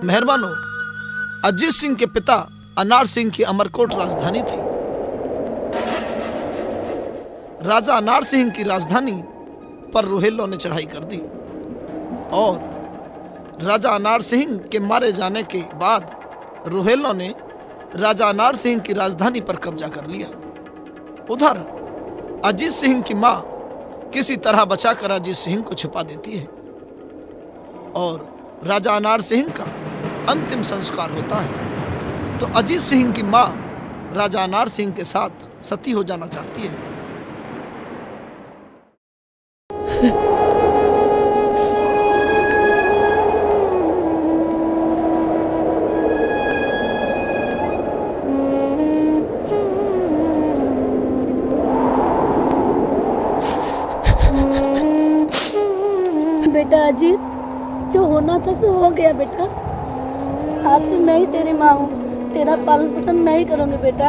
मेहरबानों, अजीत सिंह के पिता अनार सिंह की अमरकोट राजधानी थी। राजा अनार सिंह की राजधानी पर रोहिल्लों ने चढ़ाई कर दी और राजा अनार सिंह के मारे जाने के बाद रोहिल्लों ने राजा अनार सिंह की राजधानी पर कब्जा कर लिया। उधर अजीत सिंह की मां किसी तरह बचाकर अजीत सिंह को छिपा देती है और राजा अनार सिंह का अंतिम संस्कार होता है। तो अजीत सिंह की मां राजा अनार सिंह के साथ सती हो जाना चाहती है। बेटा अजीत, जो होना था सो हो गया बेटा। आज से मैं ही तेरी माँ हूँ, तेरा पालन पोषण मैं ही करूँगी बेटा।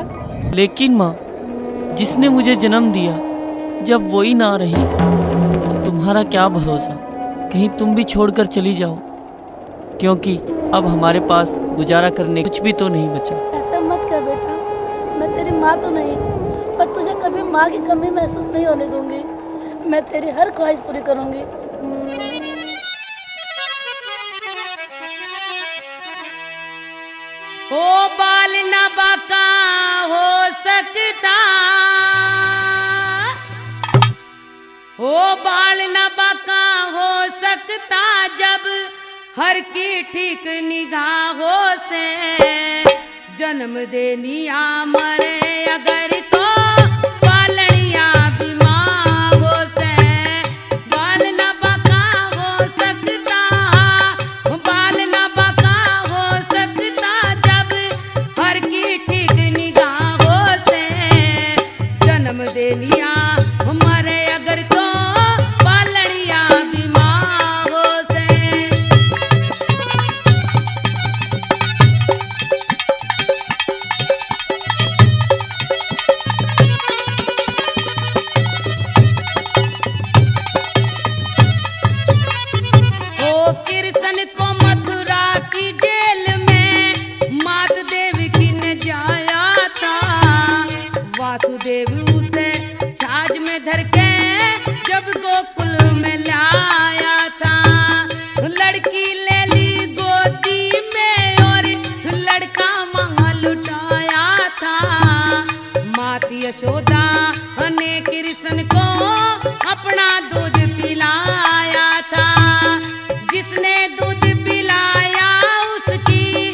लेकिन माँ, जिसने मुझे जन्म दिया जब वही ना रही तो तुम्हारा क्या भरोसा, कहीं तुम भी छोड़कर चली जाओ, क्योंकि अब हमारे पास गुजारा करने कुछ भी तो नहीं बचा। ऐसा मत कर बेटा, मैं तेरी माँ तो नहीं, पर तुझे कभी माँ की कमी महसूस नहीं होने दूंगी। मैं तेरी हर ख्वाहिश पूरी करूँगी। हो बाल न बाका हो सकता, हो बाल न बाका हो सकता, जब हर की ठीक निगाहों से जन्म देनिया मरे अगर तो पालनिया बीमारों से। बाल न बाका हो सकता, बाल न बाका हो सकता, जब हर की ठीक निगाहों से जन्म देनिया मरे अगर तो पालनिया बीमारों से। ओ कृष्ण को मथुरा की जेल में मात देव की ने जाया था, वासुदेव उसे छाछ में धर के जब गोकुल में लाया था। लड़की ले ली गोदी में और लड़का वहां लुटाया था। मात यशोदा ने कृष्ण को अपना दूध पिलाया था। जिसने दूध पिलाया उसकी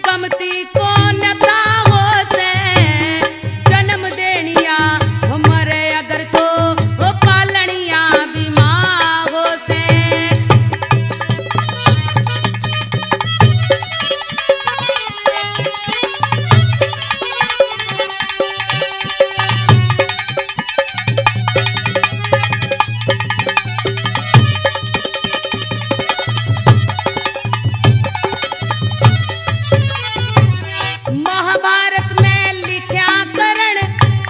कमती को नकाहों से जन्म देनिया मरे अगर तो पालनिया बीमारों से। महाभारत में लिखा करण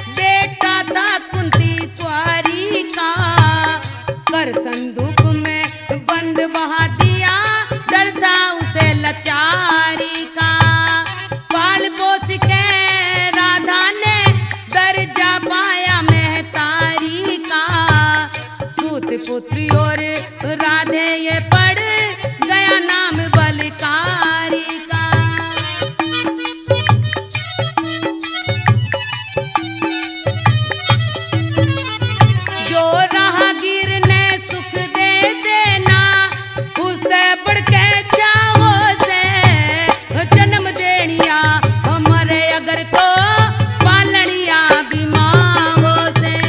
बेटा था कुंती कुंवारी का, कर संदूक में बंद बहा दिया, डर था उसे लाचारी का। पाल पोस के राधा ने दर्जा पाया महतारी का। सूत पुत्री और राधे ये पड़ गया नाम बलकारी का। जो राहगीर ने सुख दे देना उससे बढ़ के चाहो से जन्म देनिया मरे अगर तो पालनिया बीमारों से।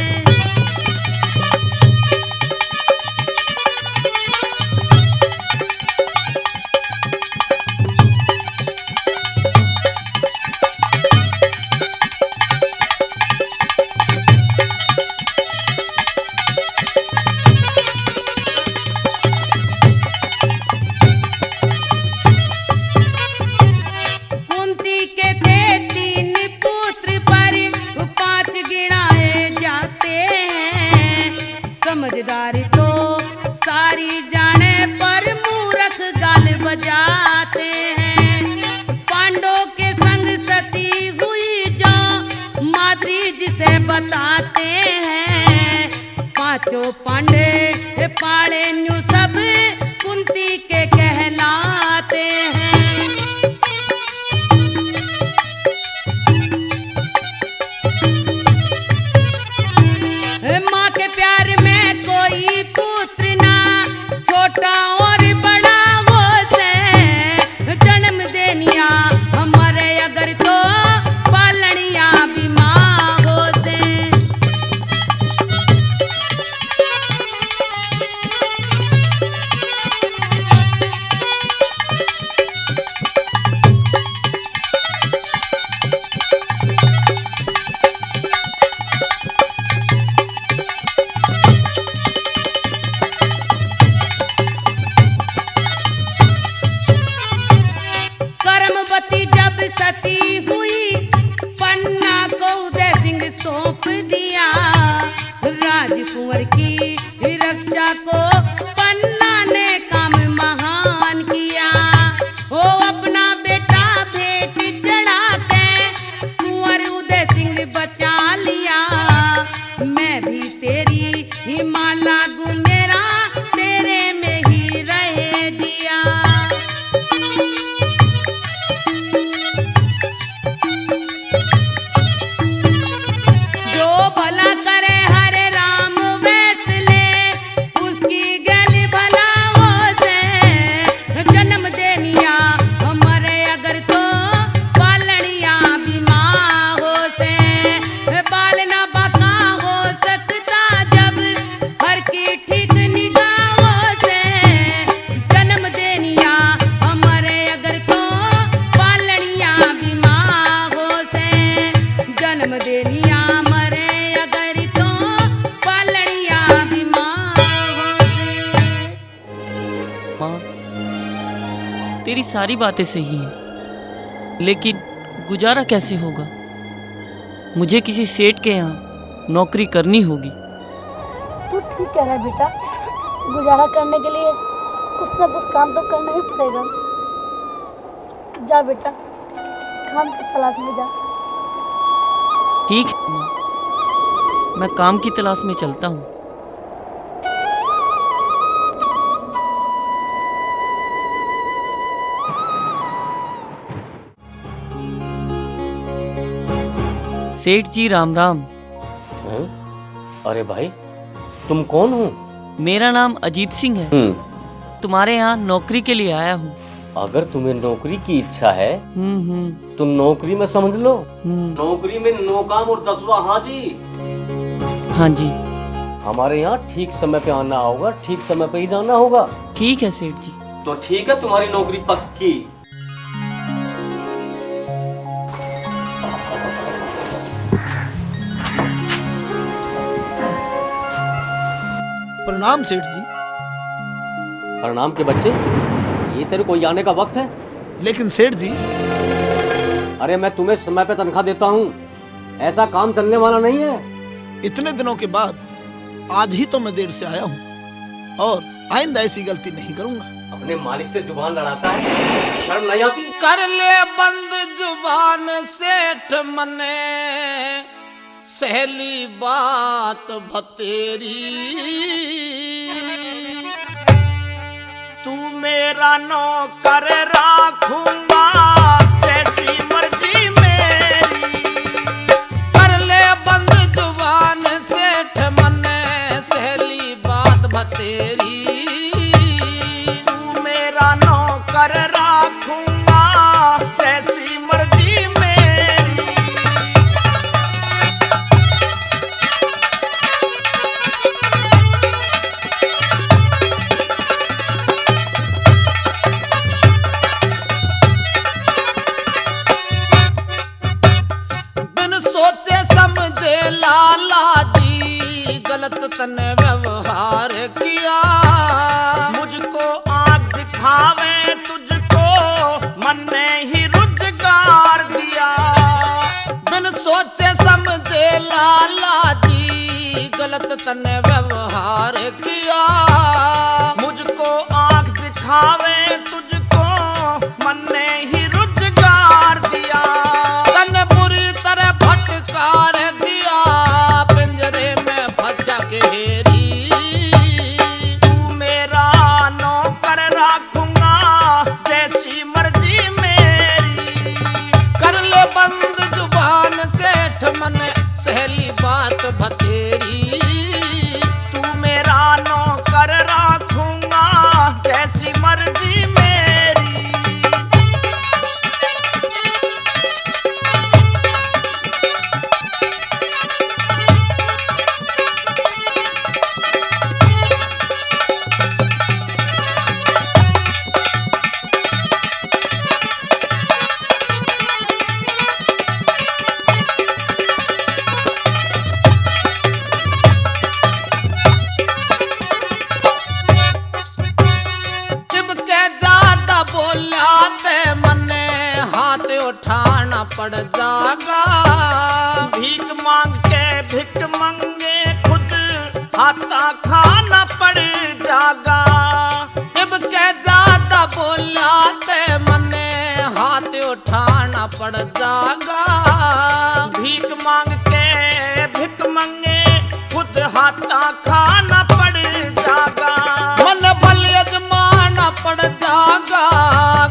कुंती के थे 3 पुत्र पर 5 गिनाए जाते हैं। समझदारी तो सारी जाने पर मूर्ख गाल बजाते हैं। बताते हैं। पांचों पांडे पाड़े न्यू सब कुंती के कहलाते हैं। माँ के प्यार में कोई पुत्र ना, छोटा और बड़ा वो से जन्म देनिया हमारे अगर तो पालनिया भी माँ हो से। कर्मवती जब सती हुई, पन्ना को उदय सिंह सौंप दिया। राजकुंवर की रक्षा को पन्ना ने काम महान किया। वो अपना बेटा भेंट चढ़ा के कुंवर उदय सिंह बचा लिया। मैं भी तेरी ही माला गू, मेरा तेरे में ही रहे जिया। जो भला करे हरे राम वैसले, उसकी गली भला हो से जन्म देनिया हमारे अगर तो पालनिया भी माँ हो से। बाल ना बाका हो सकता जब हर की ठीक निगाहों से जन्म देनिया हमारे अगर तो पालनिया भी माँ हो से। जन्म देनिया मरे अगर तो पालनिया भी माँ हो से। माँ, तेरी सारी बातें सही हैं, लेकिन गुजारा कैसे होगा? मुझे किसी सेठ के यहाँ नौकरी करनी होगी। तू ठीक कह रहा है बेटा, गुजारा करने के लिए कुछ ना कुछ काम तो करना ही पड़ेगा। जा बेटा, काम की तलाश में जा। ठीक है माँ, मैं काम की तलाश में चलता हूँ। सेठ जी राम राम। हैं? अरे भाई, तुम कौन हो? मेरा नाम अजीत सिंह है। तुम्हारे यहाँ नौकरी के लिए आया हूँ। अगर तुम्हें नौकरी की इच्छा है हम्म। तो नौकरी में समझ लो, नौकरी में नो काम और 10वां हाजी। हाँ जी। हमारे यहाँ ठीक समय पे आना होगा, ठीक समय पे ही जाना होगा। ठीक है सेठ जी। तो ठीक है, तुम्हारी नौकरी पक्की। प्रणाम सेठ जी। प्रणाम के बच्चे, ये तेरे को आने का वक्त है? लेकिन सेठ जी, अरे मैं तुम्हें समय पे तनख्वाह देता हूँ, ऐसा काम चलने वाला नहीं है। इतने दिनों के बाद आज ही तो मैं देर से आया हूँ और आइंदा ऐसी गलती नहीं करूंगा। अपने मालिक से जुबान लड़ाता है, शर्म नहीं आती? कर ले बंद जुबान सेठ मने, सहली बात भतेरी। तू मेरा नौकर राखूंगा, जैसी मर्जी मेरी। कर ले बंद जुबान सेठ मने, सहली बात भतेरी। तू मेरा नौकर राखूंगा, जैसी मर्जी मेरी। गलत तने व्यवहार किया, मुझको आँख दिखावे तुझको उठाना पड़ जागा। भीख मांग के भिक मंगे खुद हाथा खाना पड़ जागा। इब के ज्यादा बोला ते मने हाथ उठाना पड़ जागा। भीख मांग के भिक मंगे खुद हाथा खाना पड़ जागा। मन बल अजमाना पड़ जागा।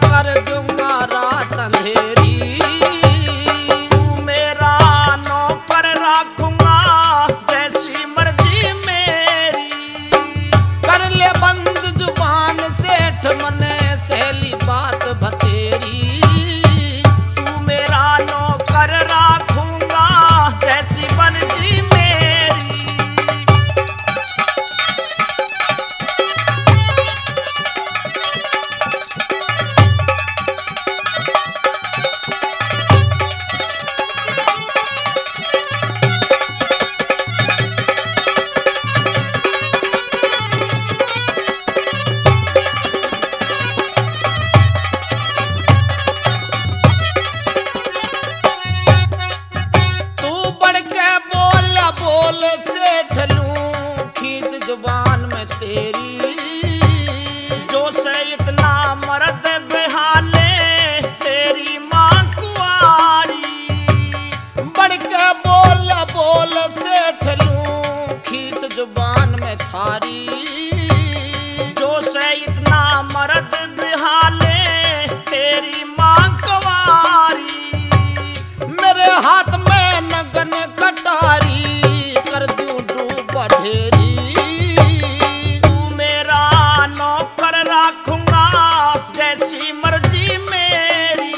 कर दूंगा रात अंधेरी। तू मेरा नौकर राखूंगा जैसी मर्जी मेरी। कर ले बंद जुबान सेठ मने सहेली बात बतेरी। तू मेरा नौकर राखूंगा जैसी मर्जी मेरी। तू बढ़ के बोल बोल सेठ लूं खींच जुबान में तेरी। जो से इतना मर्द बेहाले तेरी मां कुआरी। बढ़ के बोल बोल सेठ लूं खींच जुबान में थारी। जो से इतना मर्द बेहाले तेरी मां कुआरी। मेरे हाथ में नगन कटारी कर दूं डूब ढेरी। तू मेरा नौकर राखूंगा जैसी मर्जी मेरी।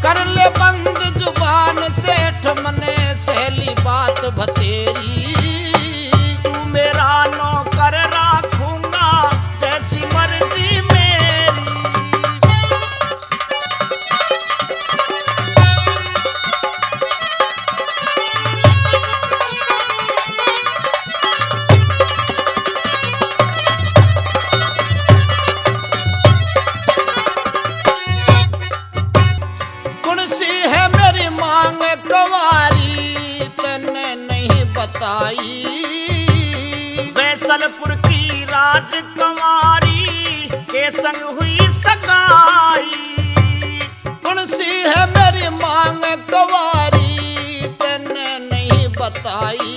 कर ले बंद जुबान सेठ मने सहेली बात बतेरी। तू मेरा नौकर राखूंगा जैसी मर्जी मेरी। कुणसी है मेरी मांग कंवारी तने नहीं बताई। वैसलपुर की राजकुमारी के संग हुई सगाई। कुणसी है मेरी मांग कंवारी तने नहीं बताई।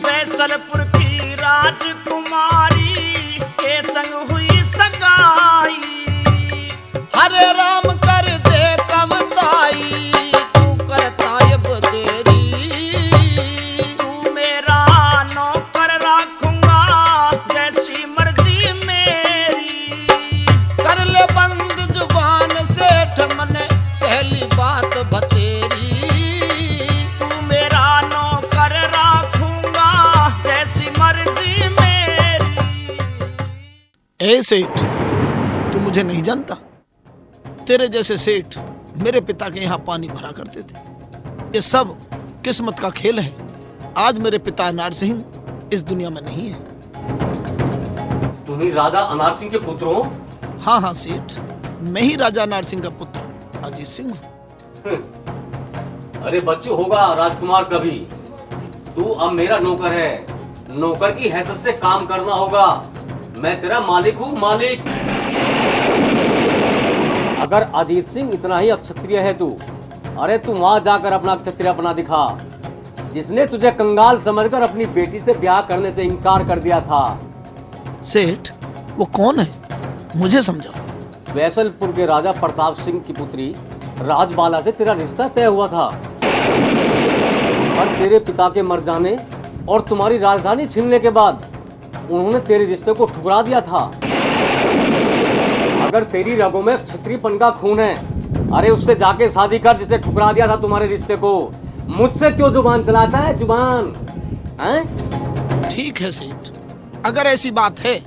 वैसलपुर की राजकुमारी के संग हुई सगाई। हरे राम कर दे कवताई तू करता अब देरी। तू मेरा नौकर राखूंगा जैसी मर्जी मेरी। कर ले बंद जुबान सेठ मने सहेली बात बतेरी। तू मेरा नौकर राखूंगा जैसी मर्जी मेरी। ए सेठ, तू मुझे नहीं जानता? तेरे जैसे सेठ मेरे पिता के यहाँ पानी भरा करते थे। ये सब किस्मत का खेल है। आज मेरे पिता अनार सिंह इस दुनिया में नहीं है। तुम ही राजा अनार सिंह के पुत्र हो? हाँ हाँ सेठ, मैं ही राजा अनार सिंह का पुत्र अजीत सिंह हूँ। अरे बच्चू होगा राजकुमार कभी। तू अब मेरा नौकर है। नौकर की हैसियत से काम करना होगा। मैं तेरा मालिक हूँ, मालिक। अगर अजीत सिंह इतना ही अक्षत्रिय है तू, अरे तू वहां जाकर अपना क्षत्रियपना दिखा। जिसने तुझे कंगाल समझकर अपनी बेटी से ब्याह करने से इनकार कर दिया था। सेठ, वो कौन है, मुझे समझाओ। वैसलपुर के राजा प्रताप सिंह की पुत्री राजबाला से तेरा रिश्ता तय हुआ था। और तेरे पिता के मर जाने और तुम्हारी राजधानी छीनने के बाद उन्होंने तेरे रिश्ते को ठुकरा दिया था। अगर तेरी रगों में क्षत्रियपन का खून है, अरे उससे जाके शादी कर जिसे ठुकरा दिया था तुम्हारे रिश्ते को। मुझसे क्यों जुबान चलाता है, जुबान हैं? ठीक है सेठ, अगर ऐसी बात है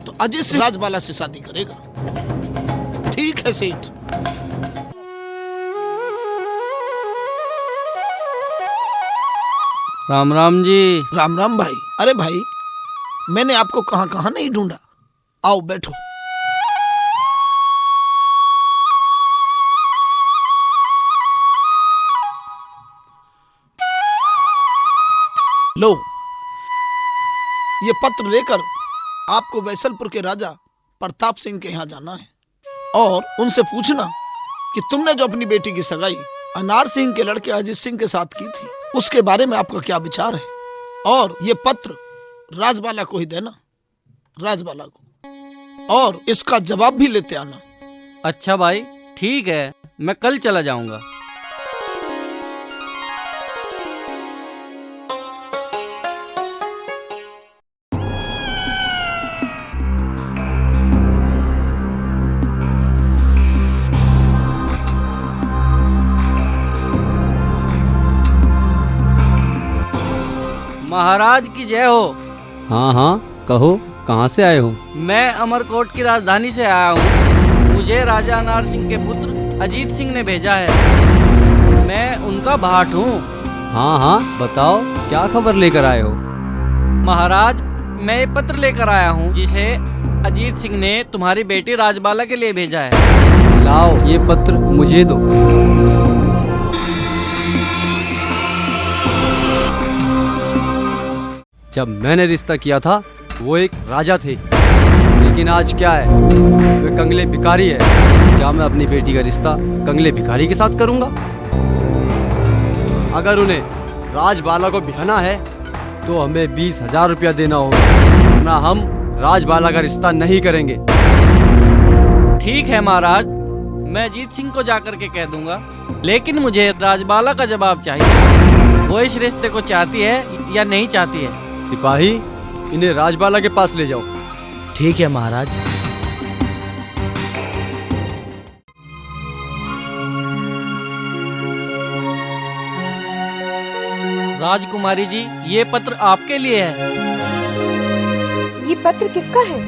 तो अजीत सिंह राजबाला से शादी करेगा। ठीक है सेठ। राम राम जी। राम राम भाई। अरे भाई, मैंने आपको कहां कहां नहीं ढूंढा। आओ बैठो। लो, ये पत्र लेकर आपको वैसलपुर के राजा प्रताप सिंह के यहाँ जाना है और उनसे पूछना कि तुमने जो अपनी बेटी की सगाई अनार सिंह के लड़के अजीत सिंह के साथ की थी, उसके बारे में आपका क्या विचार है। और ये पत्र राजबाला को ही देना, राजबाला को, और इसका जवाब भी लेते आना। अच्छा भाई, ठीक है, मैं कल चला जाऊंगा। महाराज की जय हो। हाँ हाँ, कहो, कहाँ से आए हो? मैं अमरकोट की राजधानी से आया हूँ। मुझे राजा अनार सिंह के पुत्र अजीत सिंह ने भेजा है। मैं उनका भाट हूँ। हाँ हाँ, बताओ, क्या खबर लेकर आए हो? महाराज, मैं ये पत्र लेकर आया हूँ जिसे अजीत सिंह ने तुम्हारी बेटी राजबाला के लिए भेजा है। लाओ, ये पत्र मुझे दो। जब मैंने रिश्ता किया था वो एक राजा थे, लेकिन आज क्या है, वे कंगले भिखारी है। क्या मैं अपनी बेटी का रिश्ता कंगले भिखारी के साथ करूंगा? अगर उन्हें राजबाला को ब्याहना है तो हमें 20,000 रुपया देना होगा, वरना हम राजबाला का रिश्ता नहीं करेंगे। ठीक है महाराज, मैं अजीत सिंह को जाकर के कह दूंगा, लेकिन मुझे राजबाला का जवाब चाहिए। वो इस रिश्ते को चाहती है या नहीं चाहती है। सिपाही, इन्हें राजबाला के पास ले जाओ। ठीक है महाराज। राजकुमारी जी, ये पत्र आपके लिए है। ये पत्र किसका है?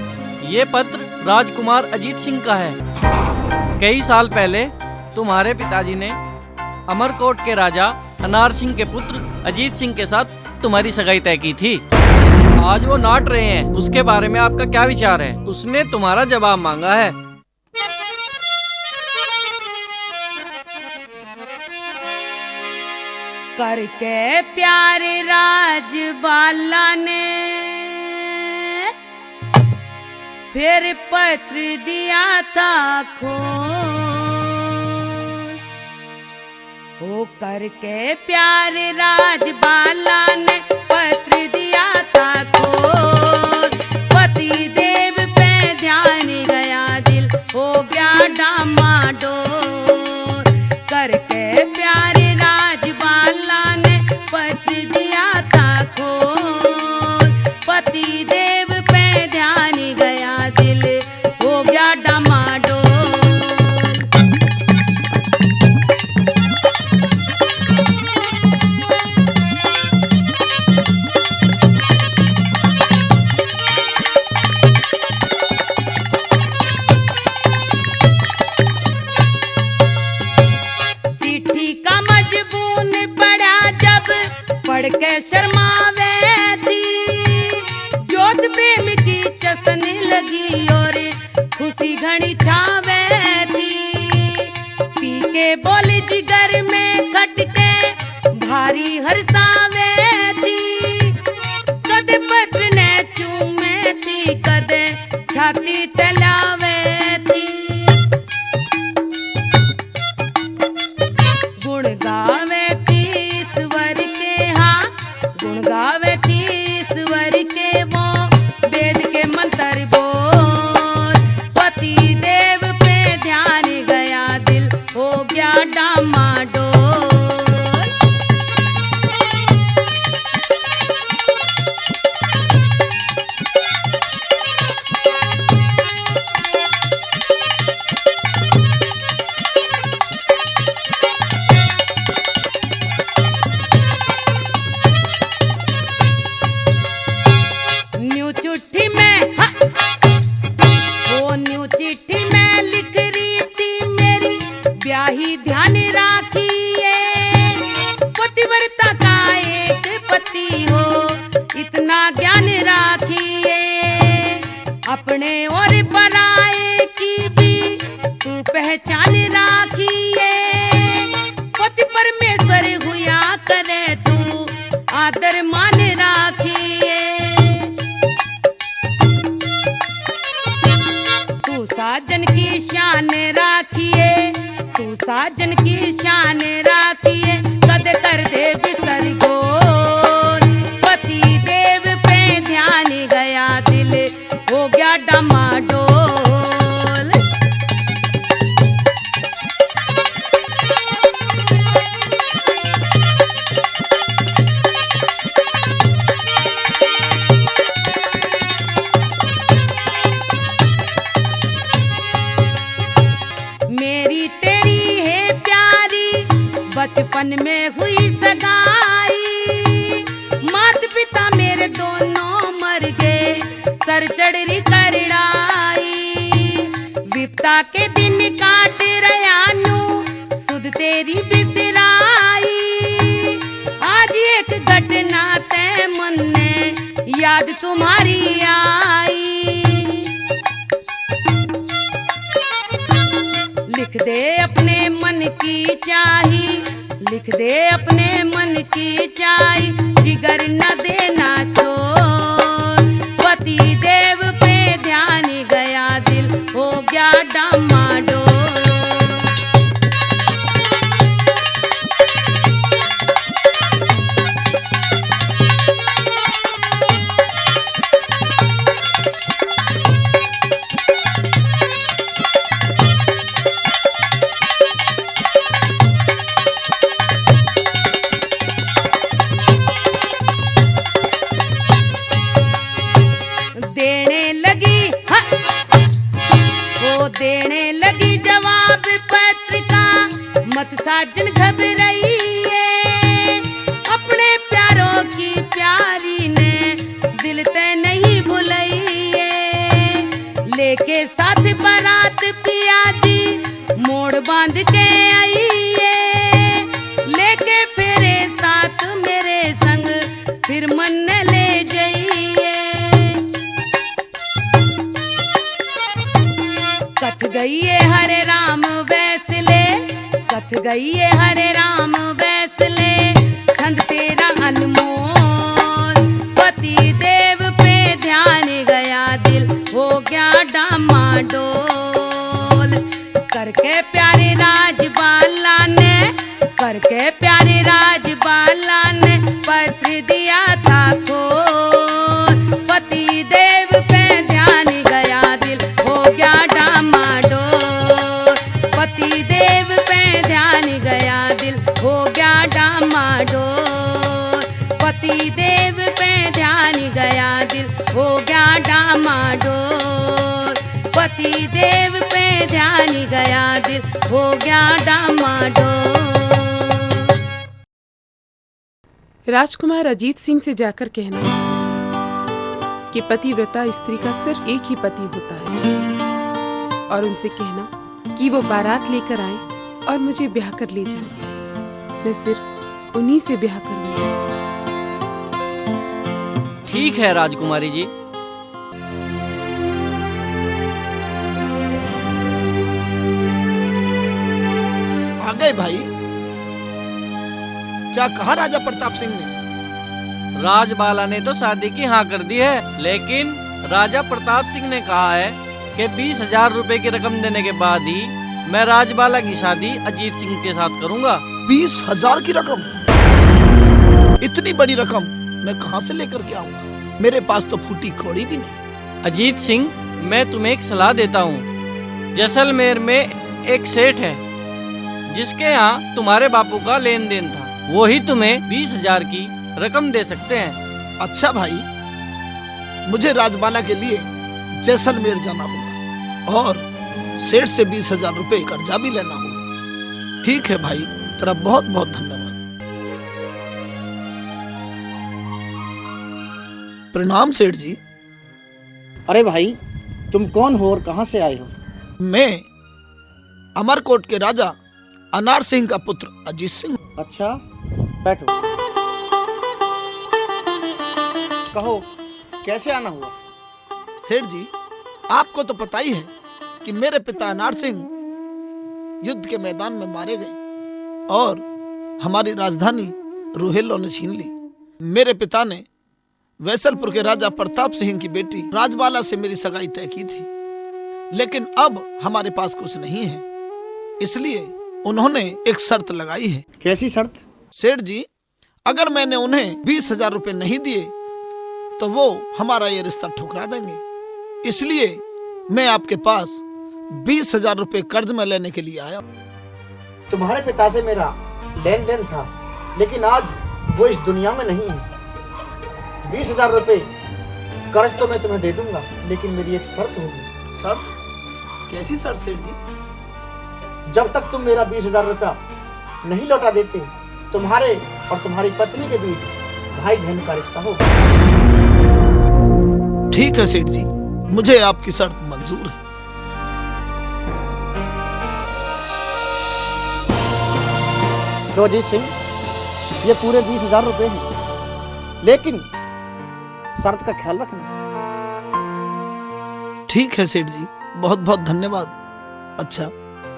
ये पत्र राजकुमार अजीत सिंह का है। कई साल पहले तुम्हारे पिताजी ने अमरकोट के राजा अनार सिंह के पुत्र अजीत सिंह के साथ तुम्हारी सगाई तय की थी। आज वो नाट रहे हैं, उसके बारे में आपका क्या विचार है? उसने तुम्हारा जवाब मांगा है। करके प्यारे राजबाला ने फिर पत्र दिया था खोज। ओ करके प्यारे राजबाला ने पत्र दिया था खोज। पति देव पे ध्यान गया, दिल हो गया डामाडोल। करके प्यारे राजबाला ने पत्र दिया था खोज। पति देव पे ध्यान गया, दिल हो गया डामाडोल। पढ़ के शर्मावे थी, जोत प्रेम की चसन लगी और खुशी घड़ी छावे थी। पी के बोली जिगर में खटके भारी हरसावे थी। कद पत्र ने चूमे थी, कद छाती तलावे थी। गुण गावे थी ईश्वर के, गुण गावे थी ईश्वर के, वो वेद के मंत्र बोल। पति देव पे ध्यान गया, दिल हो गया डामाडोल। चिट्ठी में वो न्यू चिट्ठी में लिख रही थी, मेरी ब्याही ध्यान राखिए। पतिव्रता का एक पति हो, इतना ज्ञान राखिए। अपने और पराए की भी तू पहचान राखिए। पति परमेश्वर हुआ करे तू आदर मान राखिए। साजन की शान राखिए, तू साजन की शान राखिए, कद कर दे बिस्तर गोल। पति देव पे ध्यान गया, दिल हो गया डमाडोल। मेरी तेरी है प्यारी बचपन में हुई सगाई, मात पिता मेरे दोनों मर गए, सर चढ़ी करड़ाई। विपता के दिन काट रयानू, सुध तेरी बिसराई। आज एक घटना तय मन ने याद तुम्हारी आई। लिख दे अपने मन की चाही, लिख दे अपने मन की चाही, जिगर न देना छोड़। पति देव पे ध्यान गया, दिल हो गया डामाडोल। देने लगी वो देने लगी जवाब पत्र का, मत साजन घबराइए। अपने प्यारों की प्यारी ने दिल ते नहीं भुलाइए। लेके साथ बारात पिया जी मोड़ बांध के आइए। लेके फेरे साथ मेरे संग फिर मन ले जाइए। कथ गई है हरे राम वैसले, कथ गई है हरे राम वैसले, छंद तेरा अनमोल। पति देव पे ध्यान गया, दिल हो गया डामाडोल। करके प्यारे राजबाला ने, करके प्यारे राजबाला ने पत्र दिया था खोल। पति देव पे ध्यान गया, दिल हो गया डामाडोल। पति देव पे ध्यान गया, दिल हो गया डामाडोल। पति देव पे ध्यान गया, दिल हो गया डामाडोल। पति देव पे ध्यान गया, दिल हो गया डामाडोल। राजकुमार अजीत सिंह से जाकर कहना कि पतिव्रता स्त्री का सिर्फ एक ही पति होता है, और उनसे कहना कि वो बारात लेकर आए और मुझे ब्याह कर ले जाए। मैं सिर्फ उन्हीं से ब्याह करूंगी। ठीक है राजकुमारी जी। आ गए भाई। क्या कहा राजा प्रताप सिंह ने? राजबाला ने तो शादी की हाँ कर दी है, लेकिन राजा प्रताप सिंह ने कहा है कि 20,000 रुपए की रकम देने के बाद ही मैं राजबाला की शादी अजीत सिंह के साथ करूंगा। 20,000 की रकम? इतनी बड़ी रकम मैं कहां से लेकर के आऊंगा? मेरे पास तो फूटी कौड़ी भी नहीं। अजीत सिंह, मैं तुम्हें एक सलाह देता हूँ। जैसलमेर में एक सेठ है जिसके यहाँ तुम्हारे बापू का लेन देन था, वो ही तुम्हें 20,000 की रकम दे सकते हैं। अच्छा भाई, मुझे राजबाला के लिए जैसलमेर जाना होगा और सेठ से 20,000 रुपए कर्जा भी लेना होगा। ठीक है भाई, तेरा बहुत बहुत धन्यवाद। प्रणाम सेठ जी। अरे भाई, तुम कौन हो और कहां से आए हो? मैं अमरकोट के राजा अनार सिंह का पुत्र अजीत सिंह। अच्छा, बैठो। कहो, कैसे आना हुआ? सेठ जी, आपको तो पता ही है कि मेरे पिता अनार सिंह युद्ध के मैदान में मारे गए और हमारी राजधानी रुहेलो ने छीन ली। मेरे पिता ने वैसलपुर के राजा प्रताप सिंह की बेटी राजबाला से मेरी सगाई तय की थी। लेकिन अब हमारे पास कुछ नहीं है, इसलिए उन्होंने एक शर्त लगाई है। कैसी शर्त? सेठ जी, अगर मैंने उन्हें 20,000 रुपए नहीं दिए तो वो हमारा ये रिश्ता ठुकरा देंगे। इसलिए मैं आपके पास 20,000 रुपए कर्ज में लेने के लिए आया। तुम्हारे पिता से मेरा लेन देन था, लेकिन आज वो इस दुनिया में नहीं है। 20,000 रुपए कर्ज तो मैं तुम्हें दे दूंगा, लेकिन मेरी एक शर्त होगी। शर्त? कैसी शर्त सेठ जी? जब तक तुम मेरा 20,000 रुपया नहीं लौटा देते, तुम्हारे और तुम्हारी पत्नी के बीच भाई बहन का रिश्ता होगा। ठीक है सेठ जी, मुझे आपकी शर्त मंजूर है। तो अजीत सिंह, ये पूरे 20,000 रुपए हैं, लेकिन शर्त का ख्याल रखना। ठीक है सेठ जी, बहुत बहुत धन्यवाद। अच्छा,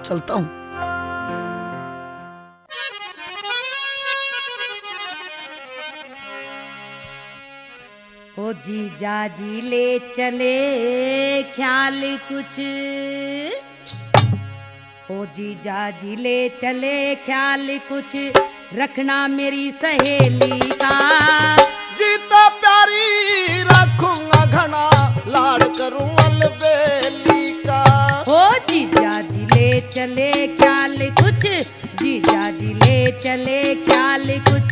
चलता हूँ। ओ जीजा जी ले चले ख्याल कुछ, ओ जीजा जी ले चले ख्याल कुछ, रखना मेरी सहेली का। जीता प्यारी रखूंगा घना, लाड करूं अलबेली का। ओ जीजा जी ले चले ख्याल कुछ, जीजा जी ले चले ख्याल कुछ,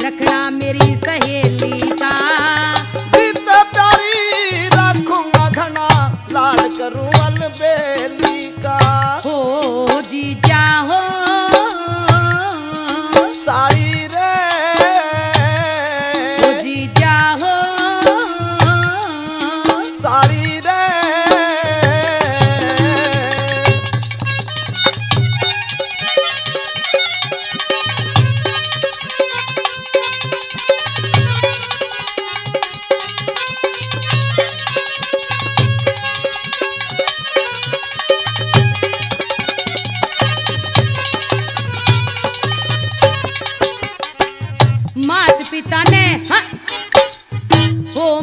रखना मेरी सहेली का। जीता प्यारी रखूंगा घना, लाड करूं अलबेली का। हो जीजा हो साड़ी रे, ओ जीजा हो साड़ी रे। मात पिता ने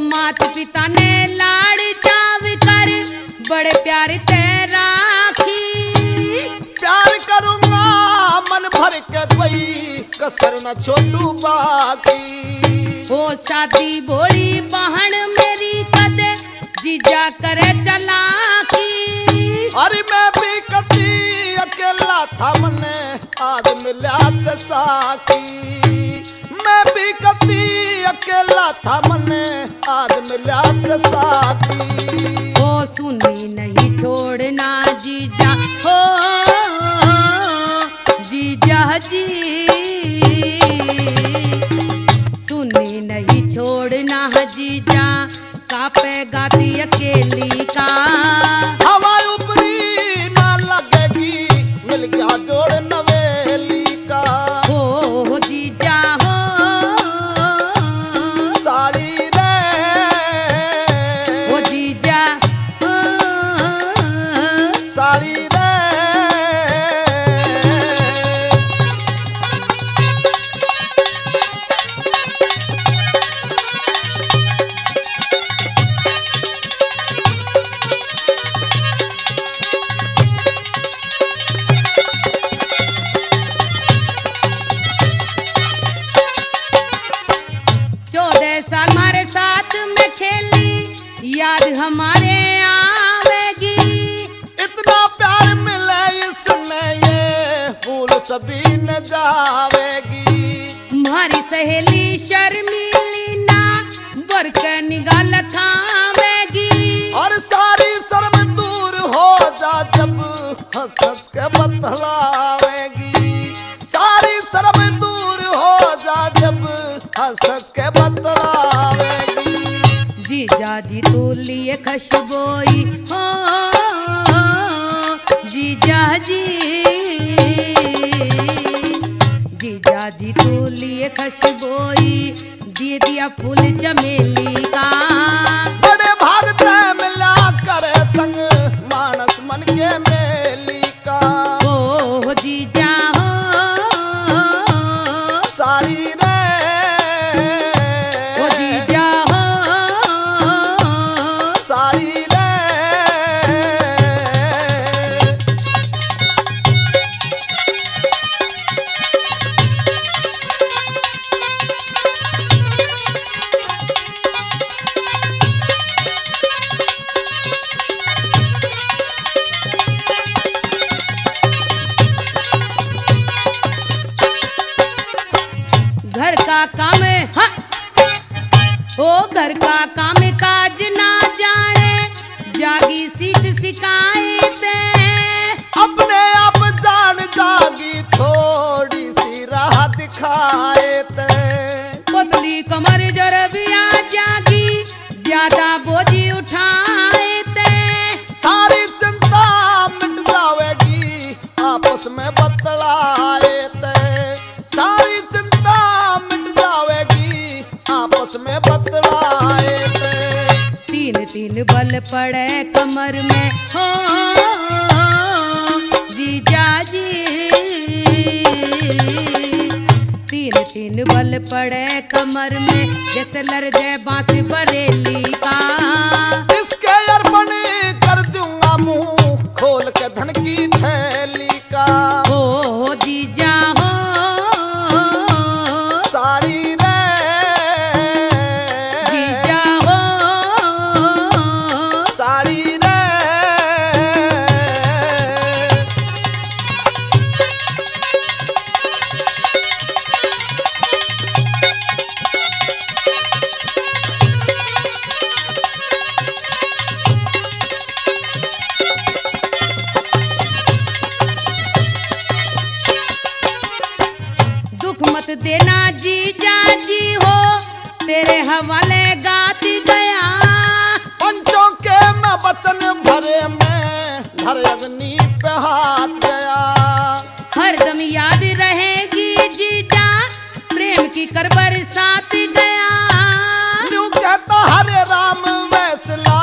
मात पिता ने लाड़ चाव कर बड़े प्यार ते राखी। प्यार करूंगा मन भर के, कोई कसर न छोड़ू बाकी। हो शादी बोली बहन मेरी कदे, जीजा करे चलाकी। अरे मैं भी कभी अकेला था मने, आज मिला से साकी। मैं भी कभी अकेला था मने, आज मिला से साकी। हो सुनी नहीं छोड़ना जीजा हो जीजा जी, सुनी नहीं छोड़ना जीजा, कापे गाती अकेली का। हवा ऊपरी ना लगेगी, मिल गया जोड़ नवेली का। हो जीजा हो साड़ी रे, हो जीजा हो साड़ी रे। साल हमारे साथ में खेली, याद हमारे आवेगी। इतना प्यार मिले इसमें, ये भूल सभी न जावेगी। हमारी सहेली शर्मीली ना बरक निगाह खावेगी। और सारी शर्म दूर हो जा जब हंस हंस के बतलावेगी। सारी शर्म दूर हो जा जब हंस हंस के बतलावेगी। जीजा जी तू लिए खुशबोई हो जीजा जी, जीजा जी तू लिए खुशबोई, दे दिया फूल चमेली का। बड़े भागते मिला करे संग, मानस मन के मेली का। ओ जीजा हो साड़ी रे, ओ जीजा हो साड़ी रे। का काम, हाँ, ओ घर का काम काज ना जाने, जागी सीख शिकायत, अपने आप जान जागी थोड़ी सी राह दिखाए ते। पतली कमर जरबिया जागी, ज्यादा बोझी उठाए ते, सारी चिंता मिट जाएगी आपस में बतलाए ते। सारी चिंता मिट जाएगी आपस में बतलाए ते। तीन तीन बल पड़े कमर में, हो जीजा जी, तीन तीन बल पड़े कमर में, जैसे लरजे बांस बरेली का। इसके अर्पण कर दूंगा मुंह खोल के धन की थैली का। हो जीजा हो, साड़ी रे जीजा हो, साड़ी रे। दुख मत देना जीजा जी हो, तेरे हवाले गात गया। पंचों के मैं वचन भरे में धर अग्नि पे हाथ गया। हरदम याद रहेगी जीजा, प्रेम की कर बरसात गया। न्यू कहता हरे राम वैसला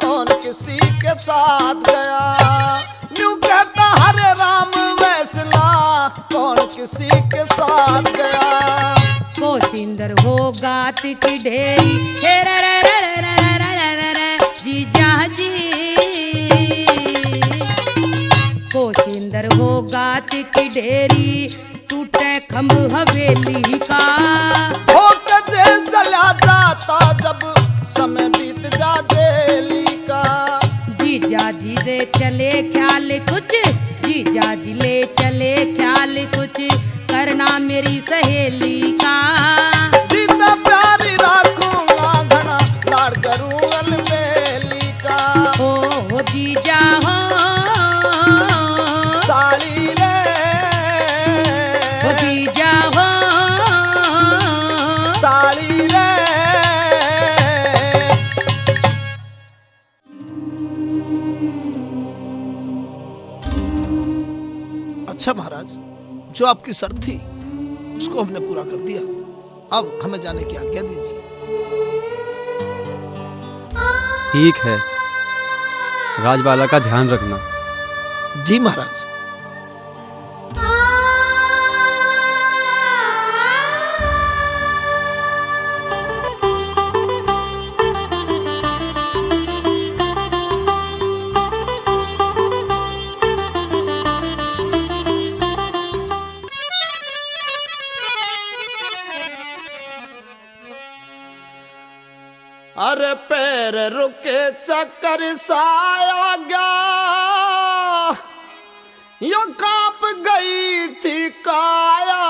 कौन किसी के साथ गया। न्यू कहता हरे राम वैसला कौन किसी के साथ गया। कोशिंदर हो गात की ढेरी, हे रे रे रे रे रे रे रे रे, जीजा जी। कोशिंदर हो गात की ढेरी, टूटे खम्भ हवेली का। होके जेल चला जाता जब समय बीत जा जेली का। जीजा जी दे चले ख्याल कुछ, जीजा जी ले चले ख्याल कुछ, करना मेरी सहेली का। जीता प्यारी राखूंगा घना लाड़ करूं अलबेली का। हो जीजा हो, साड़ी रे हो जीजा हो, साड़ी रे। अच्छा महाराज, जो आपकी शर्त थी उसको हमने पूरा कर दिया। अब हमें जाने की आज्ञा दीजिए। ठीक है, राजबाला का ध्यान रखना। जी महाराज। अरे पैर रुके चक्कर साया गया, यो कांप गई थी काया।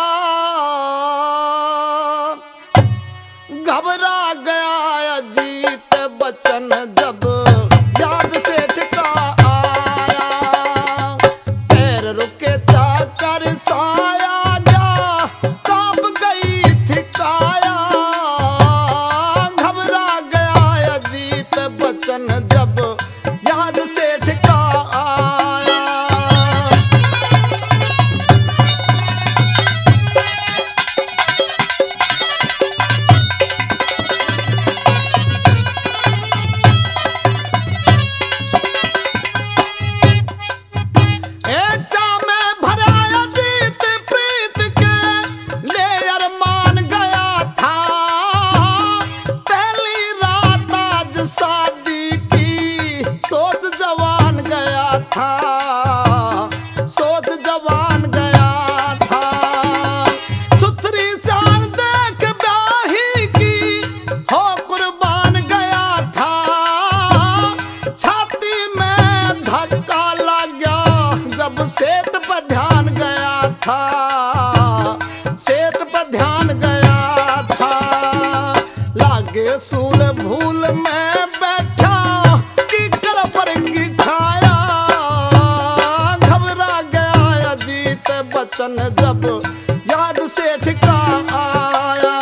घबरा गया अजीत बचन जब याद से ठिका आया। पैर रुके चक्कर साया गया, कांप गई थी काया। बचन जब याद से ठिका आया। चा में भराया जीत प्रीत के ले अरमान गया था। पहली रात आज शादी की सोच जवान गया था, सोच जवान गया था। सुथरी शान देख ब्याही की हो कुर्बान गया था। छाती में धक्का लग गया जब सेठ पर ध्यान गया था, सेठ पर ध्यान गया त्रिशूल भूल में बैठा की कर पर की छाया, घबरा गया अजीत बचन जब याद सेठ का आया।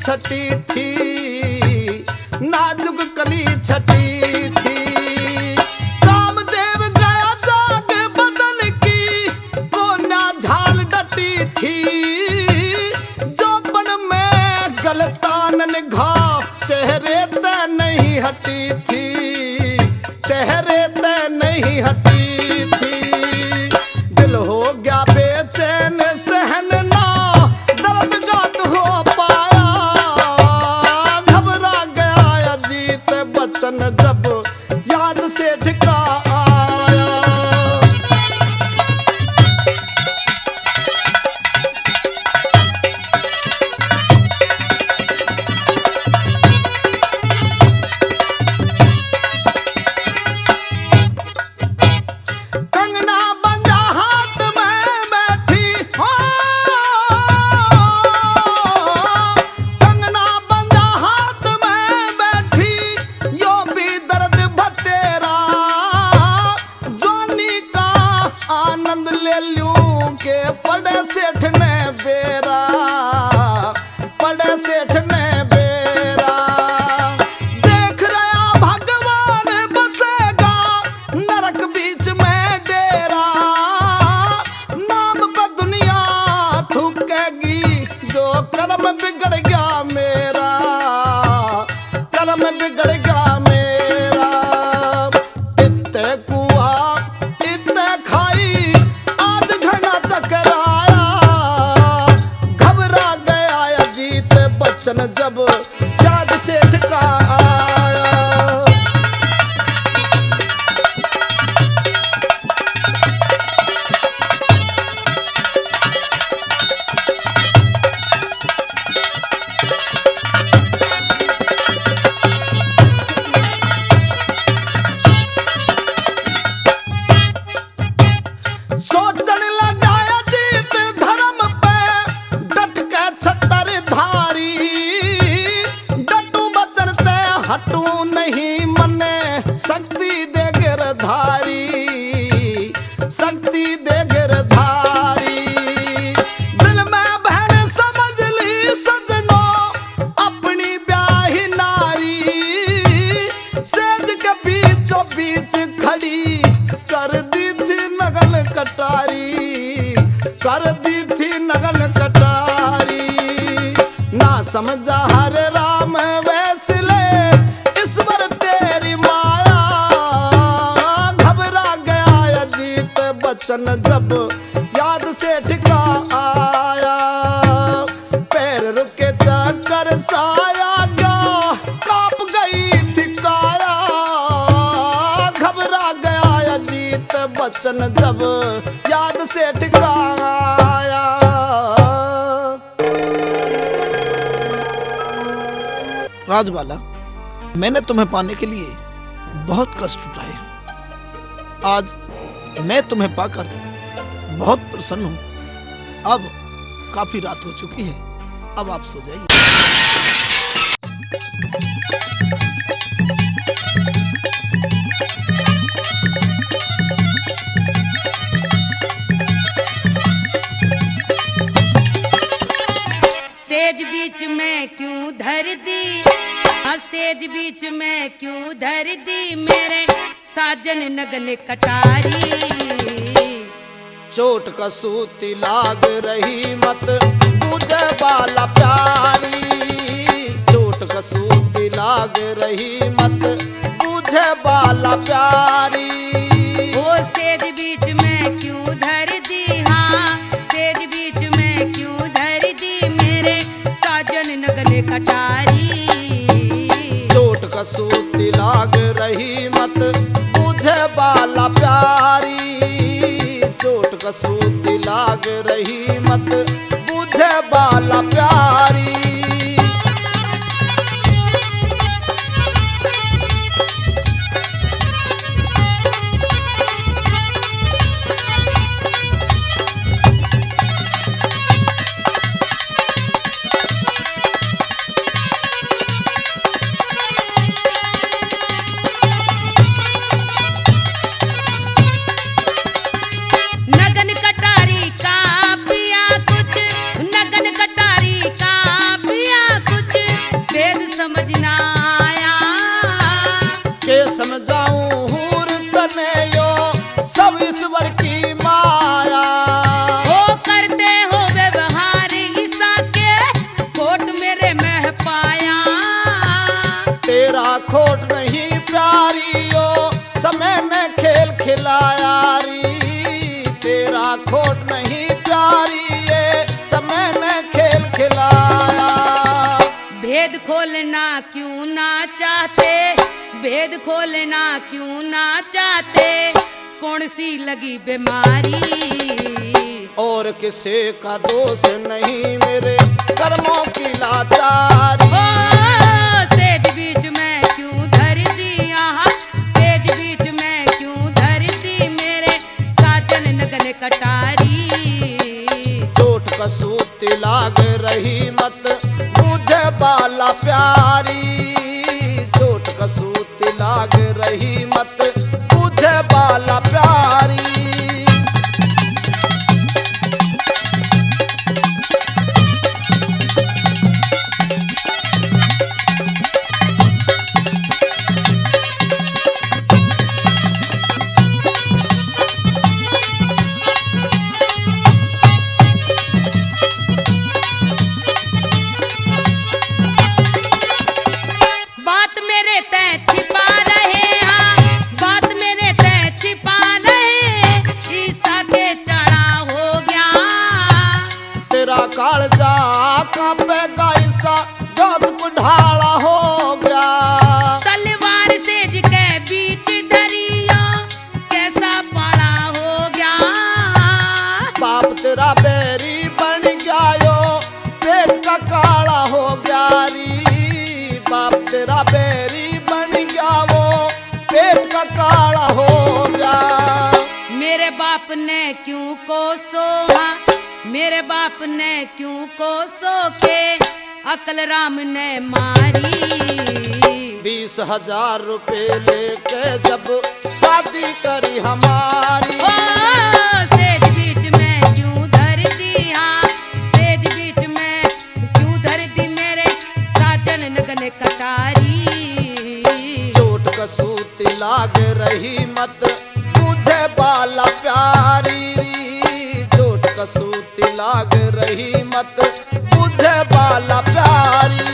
छटी थी नाजुक कली छटी थी, कामदेव गया जाग बदन की कोना झाल डटी थी, जोबन में गलतानन घाव चेहरे ते नहीं हटी थी, चेहरे ते नहीं हटी थी। दिल हो गया बेचैन सहन ना दर्द गात हो पाया, घबरा गया अजीत बचन जब याद सेठ का आया। कंगना बंजा हाथ में बैठी हो, कंगना बंजा हाथ में बैठी, यो भी दर्द भतेरा, जवानी का आनंद ले लूं के पड़े सेठ ने बेरा, पड़े सेठ ने बेरा। देख रहा भगवान बसेगा नरक बीच में डेरा, नाम पर दुनिया थूकेगी जो कर्म बिगड़ गया मेरा, कर्म बिगड़ गया मेरा। इत्ते कुआ इत्ते खाई आज घना चकराया, घबरा गया अजीत बचन जब याद सेठ का आया। सोचने लगा अजीत धर्म पे डट के छतर धारी, डटू बचन ते हटू नहीं मने शक्ति दे गिरधारी, शक्ति दे गिरधारी। दिल में बहन समझ ली सजनो अपनी ब्याही नारी, सेज के बीचों बीच खड़ी कर दी थी नगन कटारी, कर दी थी नगन कटारी। ना समझा हरे राम वैसले ईश्वर तेरी माया, घबरा गया अजीत बचन जब याद सेठ का आया। पैर रुके चक्कर साया गया कांप गई थी काया, घबरा गया अजीत बचन जब याद सेठ का आया। राजबाला, मैंने तुम्हें पाने के लिए बहुत कष्ट उठाए हैं। आज मैं तुम्हें पाकर बहुत प्रसन्न हूं। अब काफी रात हो चुकी है, अब आप सो जाइए। सेज बीच में क्यों धर दी, सेज बीच में क्यों धर दी, मेरे साजन नगन कटारी। चोट कसूती लाग रही मत बुझे बाला प्यारी, चोट कसूती लाग रही मत बुझे बाला प्यारी। वो सेज बीच में क्यों धर दी, हाँ सेज बीच में नगने कटारी। चोट कसूती लाग रही मत बुझे बाला प्यारी, चोट कसूती लाग रही मत बुझे बाला प्यारी। नगन कटारी का पिया कुछ, नगन कटारी का पिया कुछ, भेद समझ ना आया। के समझाऊं हूर तने यो सब ईश्वर की माया। ओ करते हो व्यवहार ईसा के, खोट मेरे में पाया। तेरा खोट नहीं प्यारी यो समय ने खेल खिलाया री, तेरा खोट नहीं प्यारी ये समय ने खेल खिलाया। भेद खोलना क्यों ना चाहते, भेद खोलना क्यों ना चाहते, कौन सी लगी बीमारी। और किसी का दोष नहीं मेरे कर्मों की लाचारी। ओ सेज बीच में क्यों धर दिया, सेज बीच में क्यों धर दी मेरे साजन नगन कटारी। चोट कसूती लाग रही मत बुझे बाला प्यारी, चोट कसूती लाग रही मत बुझे बाला प्यारी। बात मेरे तय छिपा रहे, हाँ बात मेरे तय छिपा रहे, ईसा के चढ़ा हो गया। तेरा कालजा कांपेगा ईसा जोत कुढ़ाला हो गया। तलवार सेज के बीच धरियो, कैसा पाड़ा हो गया। बाप तेरा बैरी बन गया यो पेट का काला हो गया री, बाप तेरा बैरी बन गया वो पेट का काला हो गया। मेरे बाप ने क्यों को सोहा, मेरे बाप ने क्यों को सो के अकल राम ने मारी। 20,000 रुपए लेके जब शादी करी हमारी। ओ सेज बीच में क्यों धर दी, हाँ सेज बीच में क्यों धर दी मेरे साजन नगन कटारी। चोट कसूती लाग रही मत बुझे बाला प्यारी री, चोट कसूती लाग रही मत बुझे बाला प्यारी।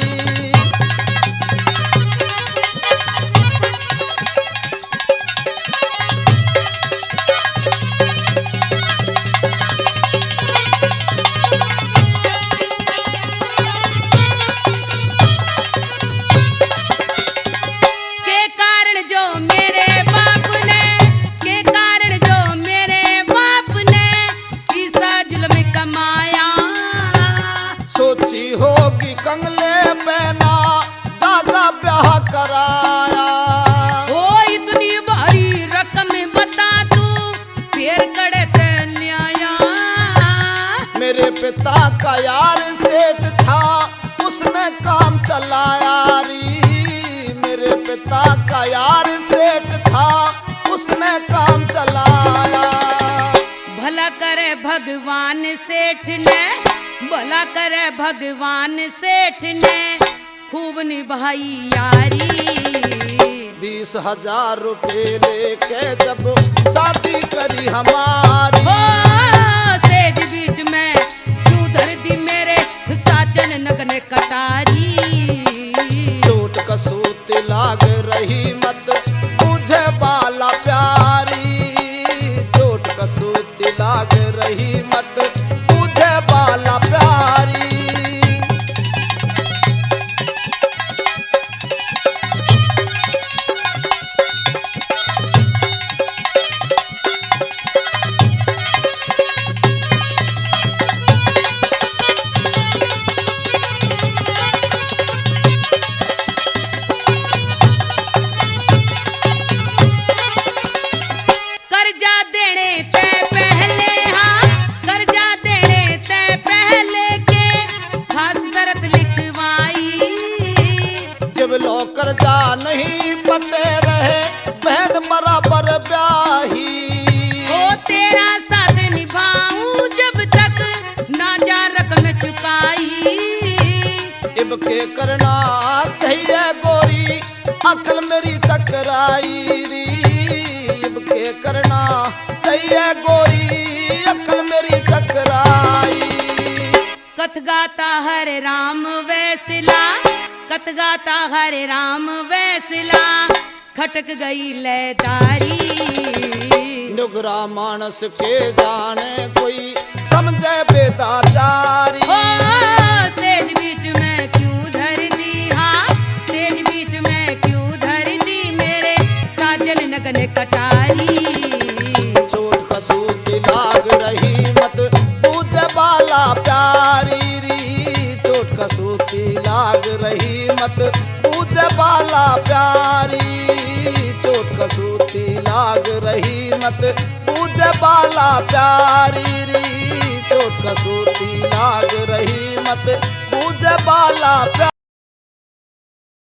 के कारण जो मेरे बाप ने, के कारण जो मेरे बाप ने ईसा जुल्म कमाया। सोची होगी कंगले पहना जागा ब्याह कराया। ओ इतनी भारी रकम बता तू फिर कड़े ते न्याया। मेरे पिता का यार सेठ था उसने काम चलाया री, मेरे पिता का यार सेठ था उसने काम चलाया। भला करे भगवान सेठ ने, भला करे भगवान सेठ ने खूब निभाई यारी। 20,000 रुपए लेके जब शादी करी हमारी। ओ सेज बीच में क्यों धर दी मेरे साजन नगन कटारी। चोट कसूती लाग रही मत बुझे बाला प्यारी, चोट कसूती लाग रही मत बुझे बाला प्यारी। के करना चाहिए गोरी अकल मेरी चकराई री अब के करना चाहिए गोरी अकल मेरी चकराई। कथ गाता हरे राम वैसला कथ गाता हरे राम वैसला खटक गई लयदारी। नुगरा मानस के जाने कोई समझे बेदाचारी। ओ सेज बीच में क्यों धर दी हाँ सेज बीच में क्यों धर दी मेरे साजन नगन कटारी। चोट कसूती लाग रही मत पूजे बाला प्यारी री चोट कसूती लाग रही मत पूजे बाला प्यारी चोट कसूती लाग रही मत पूजे बाला प्यारी री चोट कसूती लाग रही मत पूजे बाला प्यारी।